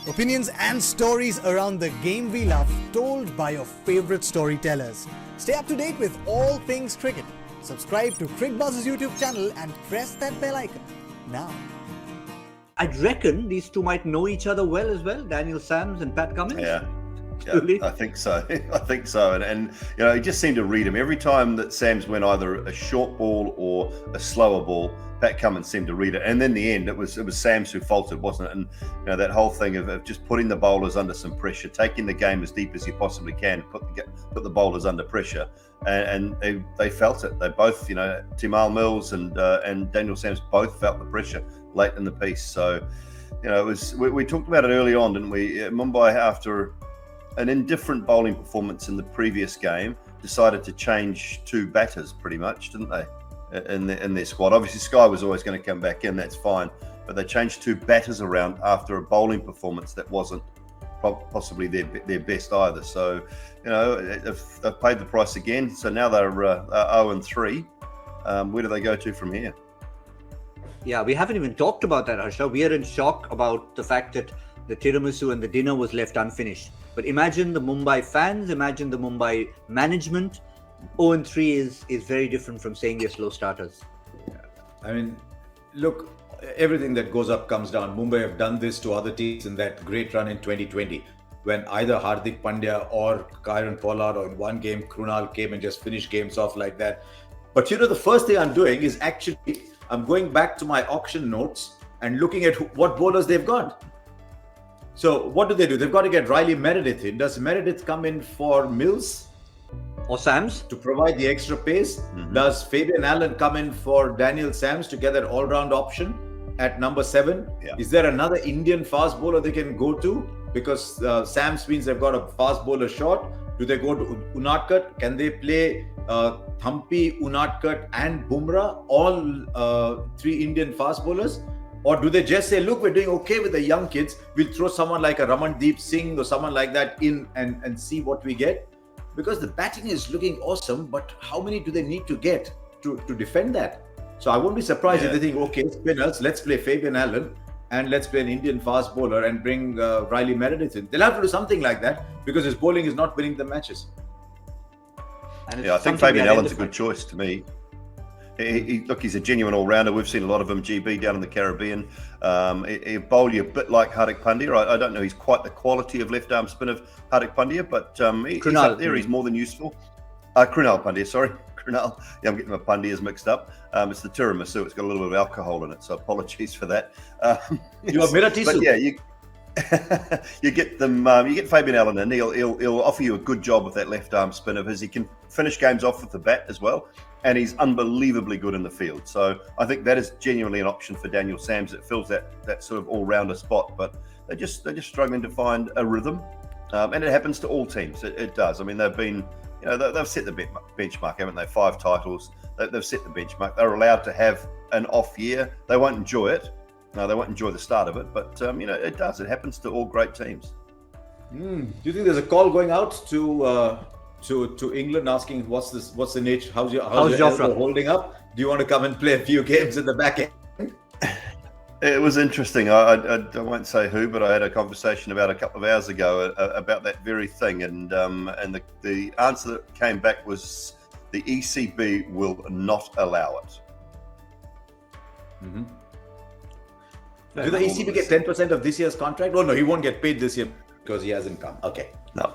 Opinions and stories around the game we love, told by your favorite storytellers. Stay up to date with all things cricket. Subscribe to Cricbuzz's YouTube channel and press that bell icon now. I reckon these two might know each other well, Daniel Sams and Pat Cummins. Yeah, Really? I think so. I think so. And you know, he just seemed to read him. Every time that Sams went either a short ball or a slower ball, Pat Cummins seemed to read it. And in the end, it was Sams who faltered, wasn't it? And you know, that whole thing of just putting the bowlers under some pressure, taking the game as deep as you possibly can, put the bowlers under pressure. And they felt it. They both, you know, Timal Mills and Daniel Sams both felt the pressure late in the piece. So, you know, it was we talked about it early on, didn't we? Mumbai, after an indifferent bowling performance in the previous game, decided to change two batters pretty much, didn't they, in their squad? Obviously, Sky was always going to come back in, that's fine, but they changed two batters around after a bowling performance that wasn't possibly their best either. So, you know, they've paid the price again. So now they're 0-3. Where do they go to from here? Yeah, we haven't even talked about that, Harsha. We are in shock about the fact that the tiramisu and the dinner was left unfinished. But imagine the Mumbai fans, imagine the Mumbai management. 0-3 is very different from saying they're slow starters. I mean, look, everything that goes up comes down. Mumbai have done this to other teams in that great run in 2020, when either Hardik Pandya or Kieron Pollard, or in one game, Krunal came and just finished games off like that. But you know, the first thing I'm doing is actually, I'm going back to my auction notes and looking at what bowlers they've got. So what do? They've got to get Riley Meredith in. Does Meredith come in for Mills? Or Sams? To provide the extra pace? Mm-hmm. Does Fabian Allen come in for Daniel Sams to get that all-round option at number 7? Yeah. Is there another Indian fast bowler they can go to? Because Sams means they've got a fast bowler short. Do they go to Unadkat? Can they play Thampi, Unadkat and Bumrah, all 3 Indian fast bowlers? Or do they just say, look, we're doing okay with the young kids, we'll throw someone like a Ramandeep Singh or someone like that in and see what we get? Because the batting is looking awesome, but how many do they need to get to defend that? So I won't be surprised if they think, okay, spinners, let's play Fabian Allen and let's play an Indian fast bowler and bring Riley Meredith in. They'll have to do something like that because his bowling is not winning the matches. And Yeah, I think Fabian Allen's a good choice to me. Look, he's a genuine all-rounder. We've seen a lot of him, GB, down in the Caribbean. He'll bowl you a bit like Hardik Pandya. I don't know he's quite the quality of left-arm spin of Hardik Pandya, but he's up there. He's more than useful. Krunal Pandya, sorry. Krunal. Yeah, I'm getting my Pandyas mixed up. It's the tiramisu. It's got a little bit of alcohol in it, so apologies for that. You have Miratisu. But yeah, you get them. You get Fabian Allen in. He'll offer you a good job with that left-arm spin of his. He can finish games off with the bat as well, and he's unbelievably good in the field. So I think that is genuinely an option for Daniel Sams. It fills that sort of all-rounder spot, but they're just struggling to find a rhythm, and it happens to all teams. It does. I mean, they've set the benchmark, haven't they? 5 titles. They've set the benchmark. They're allowed to have an off year. They won't enjoy it. No, they won't enjoy the start of it, but you know, it does. It happens to all great teams. Do you think there's a call going out to England asking what's the nature? How's your elbow holding up? Do you want to come and play a few games in the back end? It was interesting. I won't say who, but I had a conversation about a couple of hours ago about that very thing, and the answer that came back was the ECB will not allow it. Mm-hmm. Do the ECB get 10% of this year's contract? Oh no, he won't get paid this year because he hasn't come. Okay. No.